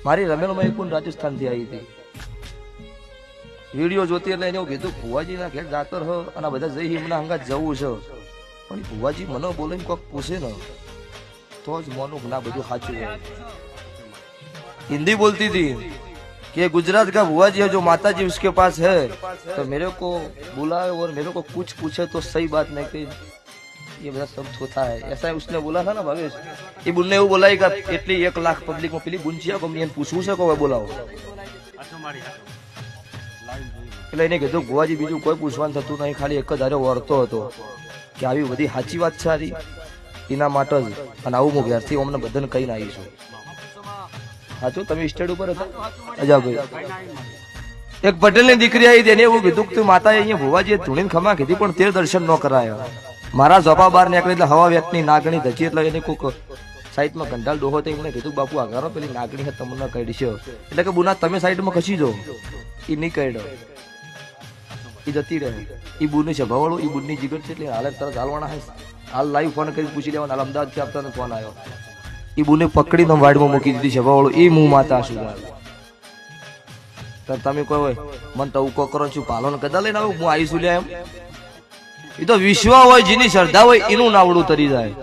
મારી રમેલમાં એક રાજસ્થાનથી આવી હતી, વિડીયો જોતી એટલે એને કીધું ભુવાજીના ઘેર જાતર હ અને બધા જઈ એમના હંગાત જવું છે, પણ ભુવાજી મને બોલે કોઈક પૂછે ને તો જ મોનું ના બધું સાચું હોય। हिंदी बोलती थी कि गुजरात का बुआ जी है, जो माता जी उसके पास है, तो मेरे को बुलाए और मेरे को कुछ पूछे तो सही बात नहीं कि ये बड़ा सब थोथा है, ऐसा उसने बोला था ना भावेश। ये बुन ने એવું બોલાય કે એટલી 1 લાખ પબ્લિક માં પેલી બુંચિયા કંપની પૂછવું છે કોઈ બોલાવો, એટલે એને કીધું ભુવાજી બીજું કોઈ પૂછવાનું થતું નહીં, ખાલી એક જ હારે વર્તો હતો કે આવી બધી સાચી વાત છે આરી એના માટે જ, અને આવું હું ઘેરથી અમને બધાને કહીને આવીશું। સાચું તમે સ્ટેડ ઉપર હતા અજાભાઈ, એક પટેલ ની દીકરી આવી તેને એવું કીધું કે તું માતાએ અહીંયા ભુવાજીએ ધૂણીને ખમા કીધી પણ તે દર્શન ન કરાયા। મારા ઝોપા બહાર નીકળી એટલે હવા વ્યક્તની નાગણી ધચી, એટલે એને કોઈક સાઈડમાં કંડાલ ડોહો તો એમને કીધું બાપુ આગારો પેલી નાગણી હે તમને કહી છે, એટલે કે બુના તમે સાઈડમાં ખસી જાઓ, એ નહીં કહી એ જતી રહે। એ બુની સભાવાળું એ બુનની જીગર છે એટલે હાલ તરત હાલવાના હે, હાલ લાઈવ ફોન કરી પૂછી લેવાના, હાલ અમદાવાદથી આપતા ફોન આવ્યો, એ બુને પકડીને વાડમાં મૂકી દીધી છે સભાવાળું, એ હું માતા સુધાર। તમે કોઈ હોય મને તો ઉકો કરો છું પાલોન કદા લઈને આવું હું આવીશું લે એમ, એ તો વિશ્વ હોય જેની શ્રદ્ધા હોય એનું નાવડું તરી જાય।